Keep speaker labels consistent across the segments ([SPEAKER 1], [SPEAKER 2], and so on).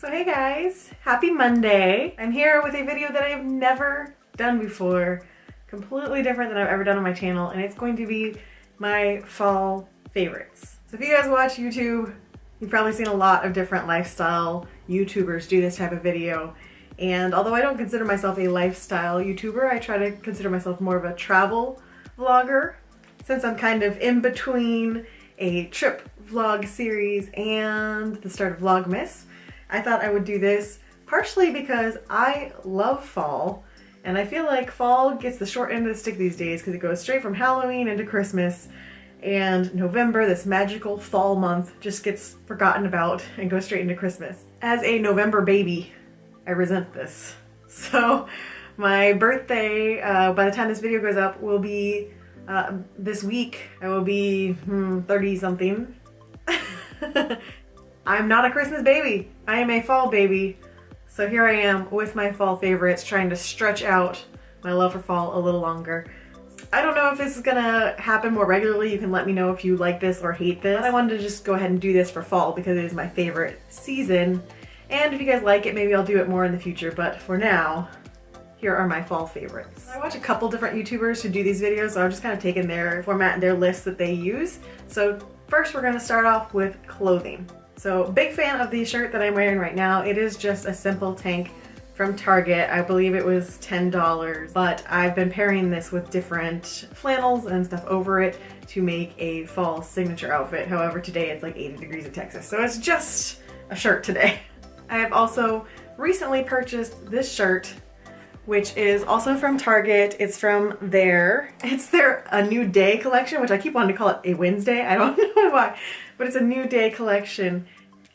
[SPEAKER 1] So hey guys, happy Monday. I'm here with a video that I have never done before, completely different than I've ever done on my channel, and it's going to be my fall favorites. So if you guys watch YouTube, you've probably seen a lot of different lifestyle YouTubers do this type of video. And although I don't consider myself a lifestyle YouTuber, I try to consider myself more of a travel vlogger, since I'm kind of in between a trip vlog series and the start of Vlogmas. I thought I would do this partially because I love fall, and I feel like fall gets the short end of the stick these days because it goes straight from Halloween into Christmas, and November, this magical fall month, just gets forgotten about and goes straight into Christmas. As a November baby, I resent this. So my birthday, by the time this video goes up, will be this week. I will be 30 something. I'm not a Christmas baby. I am a fall baby. So here I am with my fall favorites, trying to stretch out my love for fall a little longer. I don't know if this is gonna happen more regularly. You can let me know if you like this or hate this. I wanted to just go ahead and do this for fall because it is my favorite season. And if you guys like it, maybe I'll do it more in the future. But for now, here are my fall favorites. I watch a couple different YouTubers who do these videos, so I've just kind of taken their format and their lists that they use. So first we're gonna start off with clothing. So big fan of the shirt that I'm wearing right now. It is just a simple tank from Target. I believe it was $10, but I've been pairing this with different flannels and stuff over it to make a fall signature outfit. However, today it's like 80 degrees in Texas, so it's just a shirt today. I have also recently purchased this shirt, which is also from Target. It's from it's their A New Day collection, which I keep wanting to call it a Wednesday. I don't know why, but it's a New Day collection.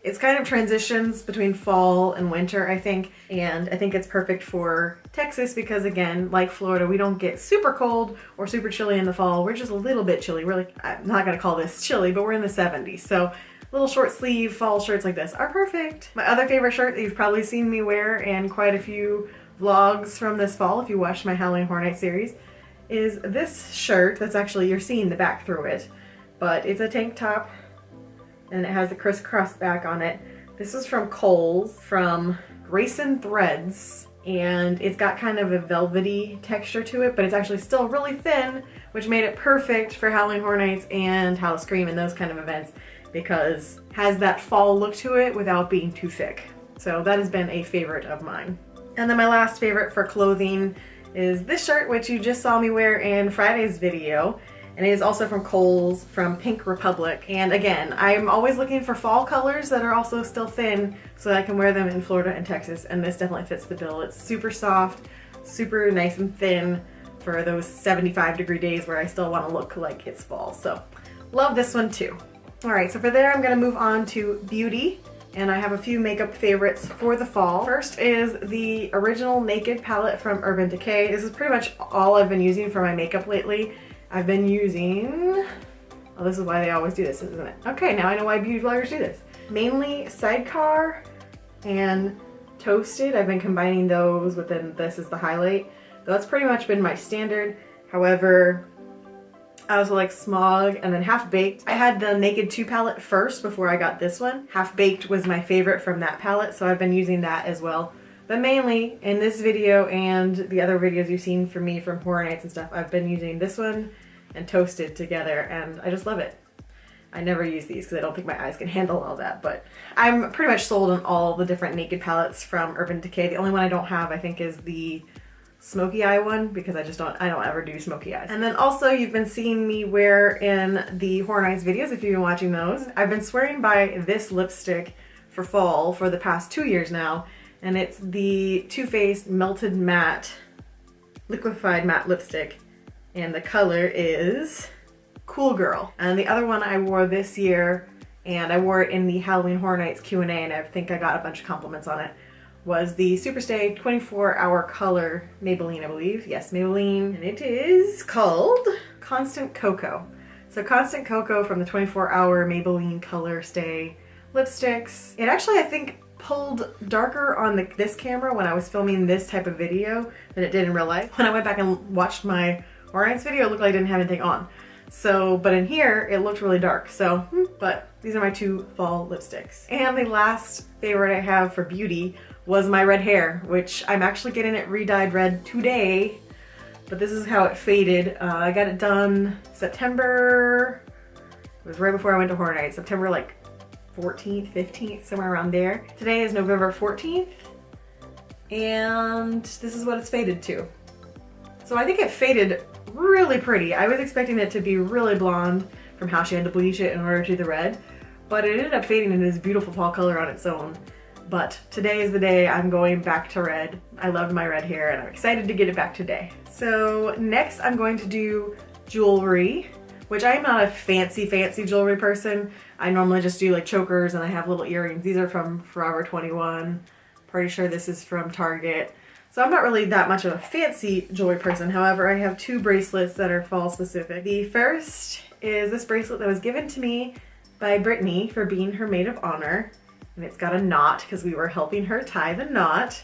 [SPEAKER 1] It's kind of transitions between fall and winter, I think, and I think it's perfect for Texas because, again, like Florida, we don't get super cold or super chilly in the fall. We're just a little bit chilly. We're like, I'm not gonna call this chilly, but we're in the 70s. So little short sleeve fall shirts like this are perfect. My other favorite shirt that you've probably seen me wear in quite a few vlogs from this fall, if you watched my Halloween Horror Nights series, is this shirt. That's actually, you're seeing the back through it, but it's a tank top and it has the crisscross back on it. This was from Kohl's, from Grayson Threads, and it's got kind of a velvety texture to it, but it's actually still really thin, which made it perfect for Halloween Horror Nights and Howl-O-Scream and those kind of events, because it has that fall look to it without being too thick. So that has been a favorite of mine. And then my last favorite for clothing is this shirt, which you just saw me wear in Friday's video. And it is also from Kohl's, from Pink Republic. And again, I'm always looking for fall colors that are also still thin so that I can wear them in Florida and Texas. And this definitely fits the bill. It's super soft, super nice and thin for those 75-degree days where I still want to look like it's fall. So love this one too. All right, so for there, I'm gonna move on to beauty. And I have a few makeup favorites for the fall. First is the original Naked palette from Urban Decay. This is pretty much all I've been using for my makeup lately. I've been using, oh, this is why they always do this, isn't it? Okay, now I know why beauty vloggers do this. Mainly Sidecar and Toasted. I've been combining those within this as the highlight. That's pretty much been my standard. However, I also like Smog and then Half Baked. I had the Naked 2 palette first before I got this one. Half Baked was my favorite from that palette, so I've been using that as well. But mainly in this video and the other videos you've seen from me from Horror Nights and stuff, I've been using this one and Toasted together, and I just love it. I never use these because I don't think my eyes can handle all that, but I'm pretty much sold on all the different Naked palettes from Urban Decay. The only one I don't have, I think, is the smoky eye one, because I don't ever do smoky eyes. And then also you've been seeing me wear in the Horror Nights videos, if you've been watching those. I've been swearing by this lipstick for fall for the past 2 years now, and it's the Too Faced Melted Matte Liquefied Matte Lipstick, and the color is Cool Girl. And the other one I wore this year, and I wore it in the Halloween Horror Nights Q&A, and I think I got a bunch of compliments on it, was the Superstay 24-Hour Color Maybelline, I believe. Yes, Maybelline. And it is called Constant Cocoa. So Constant Cocoa from the 24-Hour Maybelline Color Stay lipsticks. It actually, I think, pulled darker on this camera when I was filming this type of video than it did in real life. When I went back and watched my Horror Nights video, it looked like I didn't have anything on. So, but in here, it looked really dark. So, but these are my two fall lipsticks. And the last favorite I have for beauty was my red hair, which I'm actually getting it re-dyed red today. But this is how it faded. I got it done September, it was right before I went to Horror Nights, September like 14th, 15th, somewhere around there. Today is November 14th, and this is what it's faded to. So I think it faded really pretty. I was expecting it to be really blonde from how she had to bleach it in order to do the red, but it ended up fading into this beautiful fall color on its own. But today is the day I'm going back to red. I loved my red hair and I'm excited to get it back today. So next I'm going to do jewelry, which I'm not a fancy jewelry person. I normally just do like chokers and I have little earrings. These are from Forever 21. Pretty sure this is from Target. So I'm not really that much of a fancy jewelry person. However, I have two bracelets that are fall specific. The first is this bracelet that was given to me by Brittany for being her maid of honor. And it's got a knot because we were helping her tie the knot.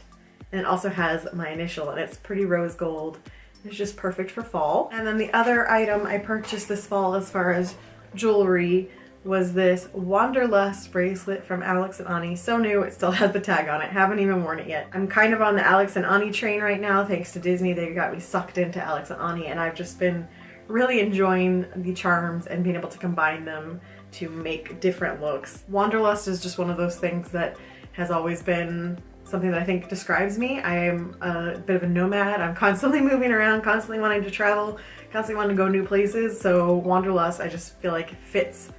[SPEAKER 1] And it also has my initial and it's pretty rose gold. It's just perfect for fall. And then the other item I purchased this fall as far as jewelry was this Wanderlust bracelet from Alex and Ani. So new, it still has the tag on it. Haven't even worn it yet. I'm kind of on the Alex and Ani train right now thanks to Disney. They got me sucked into Alex and Ani and I've just been really enjoying the charms and being able to combine them to make different looks. Wanderlust is just one of those things that has always been something that I think describes me. I am a bit of a nomad. I'm constantly moving around, constantly wanting to travel, constantly wanting to go new places. So Wanderlust, I just feel like fits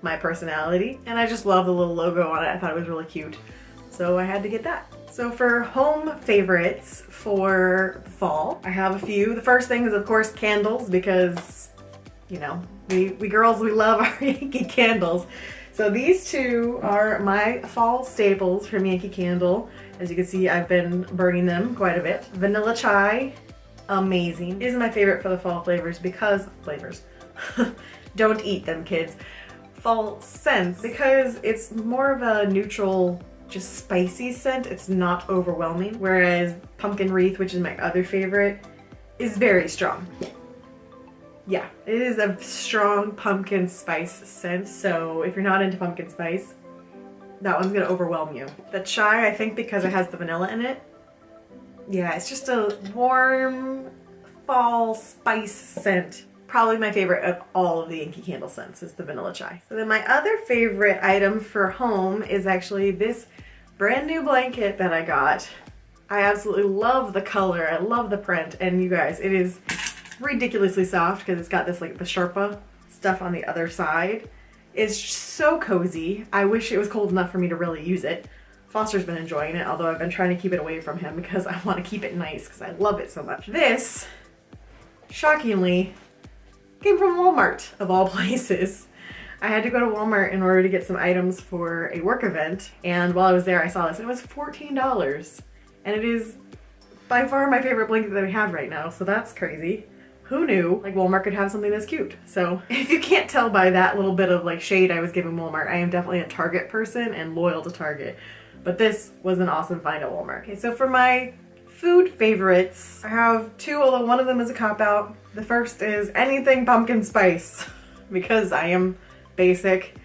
[SPEAKER 1] my personality. And I just love the little logo on it. I thought it was really cute. So I had to get that. So for home favorites for fall, I have a few. The first thing is of course candles because, you know, we girls, we love our Yankee candles. So these two are my fall staples from Yankee Candle. As you can see, I've been burning them quite a bit. Vanilla chai, amazing. It is my favorite for the fall flavors because, don't eat them kids. Fall scents, because it's more of a neutral, just spicy scent. It's not overwhelming. Whereas Pumpkin Wreath, which is my other favorite, is very strong. Yeah, it is a strong pumpkin spice scent, so if you're not into pumpkin spice, that one's gonna overwhelm you. The chai, I think because it has the vanilla in it, yeah, it's just a warm fall spice scent. Probably my favorite of all of the Yankee Candle scents is the vanilla chai. So then my other favorite item for home is actually this brand new blanket that I got. I absolutely love the color, I love the print, and you guys, it is ridiculously soft because it's got this like the Sherpa stuff on the other side. It's so cozy. I wish it was cold enough for me to really use it. Foster's been enjoying it, although I've been trying to keep it away from him because I want to keep it nice because I love it so much. This, shockingly, came from Walmart of all places. I had to go to Walmart in order to get some items for a work event, and while I was there I saw this and it was $14, and it is by far my favorite blanket that we have right now, so that's crazy. Who knew like Walmart could have something this cute? So if you can't tell by that little bit of like shade I was giving Walmart, I am definitely a Target person and loyal to Target. But this was an awesome find at Walmart. Okay, so for my food favorites, I have two, although one of them is a cop-out. The first is anything pumpkin spice because I am basic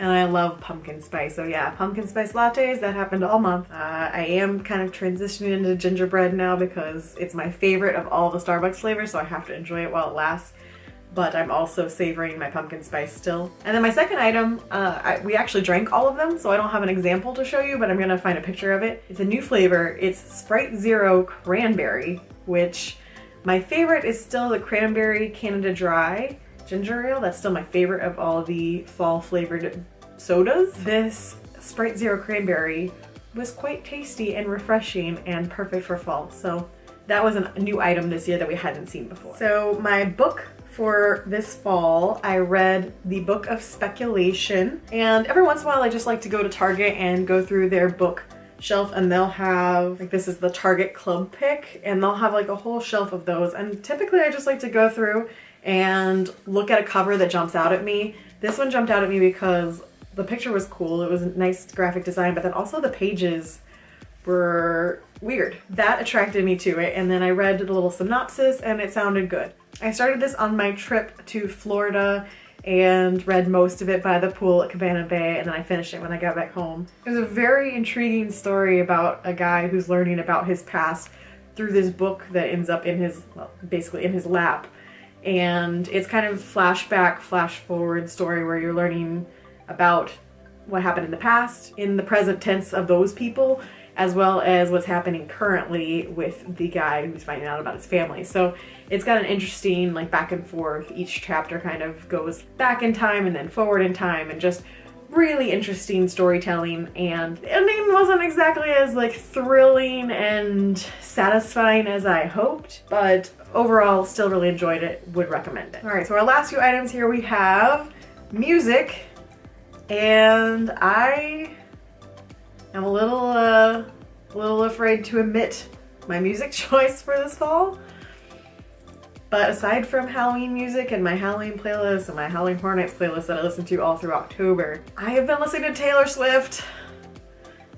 [SPEAKER 1] and I love pumpkin spice. So yeah, pumpkin spice lattes, that happened all month. I am kind of transitioning into gingerbread now because it's my favorite of all the Starbucks flavors, so I have to enjoy it while it lasts. But I'm also savoring my pumpkin spice still. And then my second item, we actually drank all of them, so I don't have an example to show you, but I'm gonna find a picture of it. It's a new flavor. It's Sprite Zero Cranberry, which my favorite is still the Cranberry Canada Dry ginger ale. That's still my favorite of all the fall flavored sodas. This Sprite Zero Cranberry was quite tasty and refreshing and perfect for fall. So that was a new item this year that we hadn't seen before. So my book for this fall, I read the Book of Speculation, and every once in a while I just like to go to Target and go through their book shelf, and they'll have, like, this is the Target Club Pick, and they'll have like a whole shelf of those, and typically I just like to go through and look at a cover that jumps out at me. This one jumped out at me because the picture was cool, it was a nice graphic design, but then also the pages were weird. That attracted me to it, and then I read the little synopsis and it sounded good. I started this on my trip to Florida and read most of it by the pool at Cabana Bay, and then I finished it when I got back home. It was a very intriguing story about a guy who's learning about his past through this book that ends up in his, well, basically in his lap. And it's kind of flashback, flash forward story where you're learning about what happened in the past, in the present tense of those people, as well as what's happening currently with the guy who's finding out about his family. So it's got an interesting like back and forth. Each chapter kind of goes back in time and then forward in time, and just really interesting storytelling. And the ending wasn't exactly as like thrilling and satisfying as I hoped, but overall still really enjoyed it, would recommend it. All right, so our last few items here, we have music, and I am a little afraid to admit my music choice for this fall. But aside from Halloween music and my Halloween playlist and my Halloween Horror Nights playlist that I listened to all through October, I have been listening to Taylor Swift.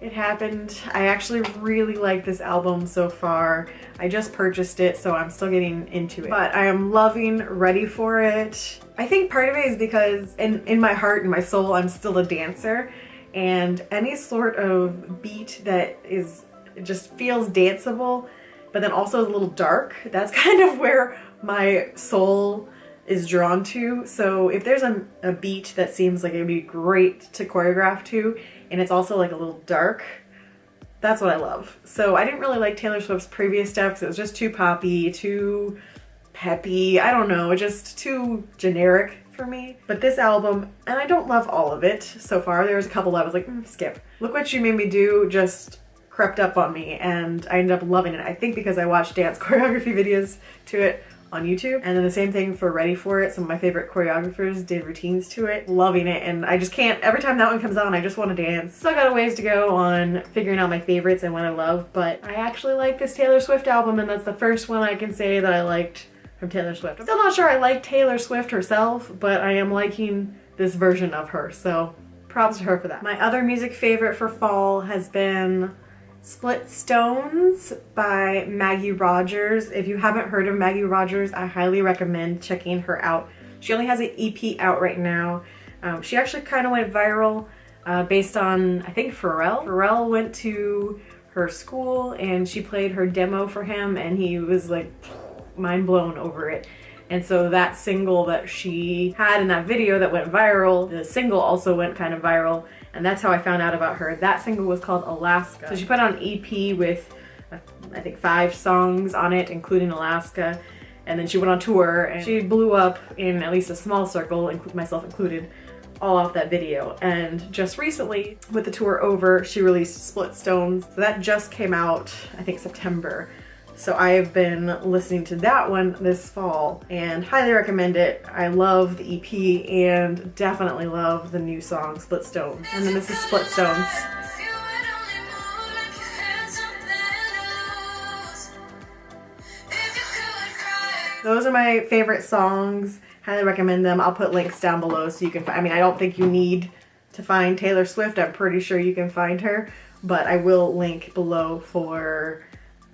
[SPEAKER 1] It happened. I actually really like this album so far. I just purchased it, so I'm still getting into it. But I am loving Ready for It. I think part of it is because in my heart and my soul, I'm still a dancer. And any sort of beat that just feels danceable, but then also is a little dark, that's kind of where my soul is drawn to. So if there's a beat that seems like it would be great to choreograph to, and it's also like a little dark, that's what I love. So I didn't really like Taylor Swift's previous stuff because it was just too poppy, too peppy, I don't know, just too generic for me. But this album, and I don't love all of it so far, there was a couple that I was like, skip. Look What You Made Me Do just crept up on me, and I ended up loving it. I think because I watched dance choreography videos to it on YouTube, and then the same thing for Ready for It. Some of my favorite choreographers did routines to it. Loving it, and I just can't, every time that one comes on, I just want to dance. Still got a ways to go on figuring out my favorites and what I love, but I actually like this Taylor Swift album, and that's the first one I can say that I liked from Taylor Swift. I'm still not sure I like Taylor Swift herself, but I am liking this version of her, so props to her for that. My other music favorite for fall has been Split Stones by Maggie Rogers. If you haven't heard of Maggie Rogers, I highly recommend checking her out. She only has an EP out right now. She actually kind of went viral based on, I think, Pharrell. Pharrell went to her school and she played her demo for him, and he was like mind blown over it. And so that single that she had in that video that went viral, the single also went kind of viral, and that's how I found out about her. That single was called Alaska. So she put out an EP with, I think, 5 songs on it, including Alaska, and then she went on tour, and she blew up in at least a small circle, myself included, all off that video. And just recently, with the tour over, she released Split Stones. So that just came out, I think, September. So I have been listening to that one this fall and highly recommend it. I love the EP and definitely love the new song, Split Stones. And then this is Split Stones. Those are my favorite songs. Highly recommend them. I'll put links down below so you can find, I mean, I don't think you need to find Taylor Swift. I'm pretty sure you can find her, but I will link below for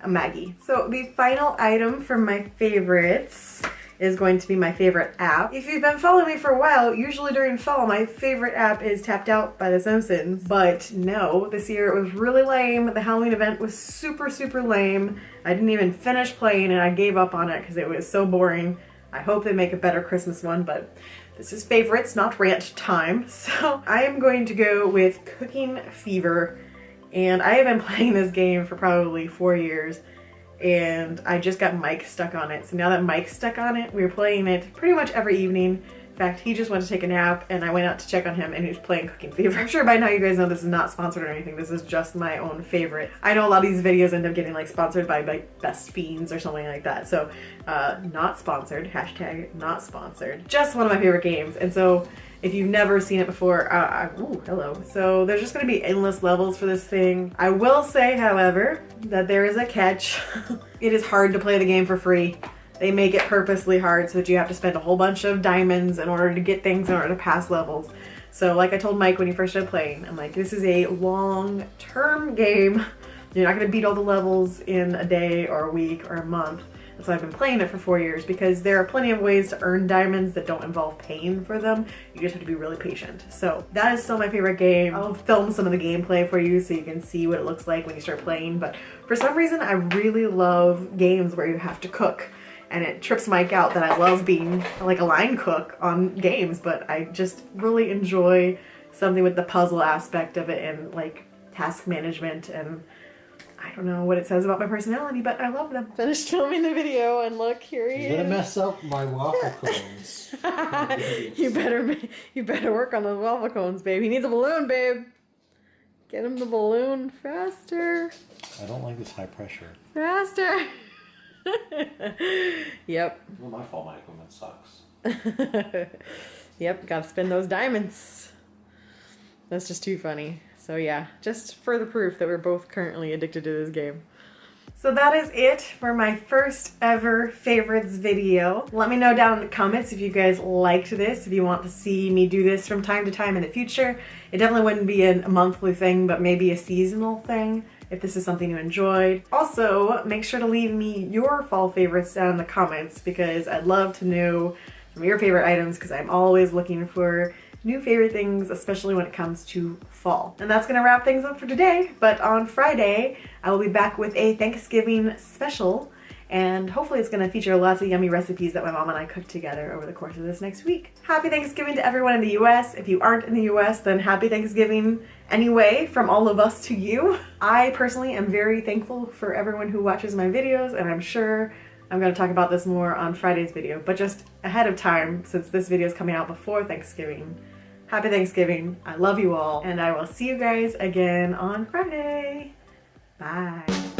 [SPEAKER 1] Maggie. So the final item from my favorites is going to be my favorite app. If you've been following me for a while, usually during fall, my favorite app is Tapped Out by The Simpsons. But no, this year it was really lame. The Halloween event was super, super lame. I didn't even finish playing and I gave up on it because it was so boring. I hope they make a better Christmas one, but this is favorites, not rant time. So I am going to go with Cooking Fever. And I have been playing this game for probably 4 years, and I just got Mike stuck on it. So now that Mike's stuck on it, we're playing it pretty much every evening. In fact, he just went to take a nap, and I went out to check on him, and he was playing Cooking Fever. I'm sure by now you guys know this is not sponsored or anything. This is just my own favorite. I know a lot of these videos end up getting like sponsored by like Best Fiends or something like that. So not sponsored, hashtag not sponsored. Just one of my favorite games. And so if you've never seen it before, ooh, hello. So there's just gonna be endless levels for this thing. I will say, however, that there is a catch. It is hard to play the game for free. They make it purposely hard so that you have to spend a whole bunch of diamonds in order to get things in order to pass levels. So like I told Mike when he first started playing, I'm like, this is a long-term game. You're not going to beat all the levels in a day or a week or a month. That's why I've been playing it for 4 years, because there are plenty of ways to earn diamonds that don't involve paying for them. You just have to be really patient. So that is still my favorite game. I'll film some of the gameplay for you so you can see what it looks like when you start playing. But for some reason, I really love games where you have to cook. And it trips Mike out that I love being like a line cook on games, but I just really enjoy something with the puzzle aspect of it and like task management, and I don't know what it says about my personality, but I love them. Finished filming the video and look, here he is.
[SPEAKER 2] You're gonna mess up my waffle cones.
[SPEAKER 1] You better work on those waffle cones, babe. He needs a balloon, babe. Get him the balloon faster.
[SPEAKER 2] I don't like this high pressure.
[SPEAKER 1] Faster. Yep.
[SPEAKER 2] Well, my fault, my equipment sucks.
[SPEAKER 1] Yep, gotta spend those diamonds. That's just too funny. So yeah, just further proof that we're both currently addicted to this game. So that is it for my first ever favorites video. Let me know down in the comments if you guys liked this, if you want to see me do this from time to time in the future. It definitely wouldn't be a monthly thing, but maybe a seasonal thing if this is something you enjoyed. Also, make sure to leave me your fall favorites down in the comments, because I'd love to know some of your favorite items, because I'm always looking for new favorite things, especially when it comes to fall. And that's gonna wrap things up for today, but on Friday, I will be back with a Thanksgiving special, and hopefully it's gonna feature lots of yummy recipes that my mom and I cooked together over the course of this next week. Happy Thanksgiving to everyone in the US. If you aren't in the US, then happy Thanksgiving anyway from all of us to you. I personally am very thankful for everyone who watches my videos, and I'm sure I'm going to talk about this more on Friday's video, but just ahead of time, since this video is coming out before Thanksgiving, happy Thanksgiving. I love you all, and I will see you guys again on Friday. Bye.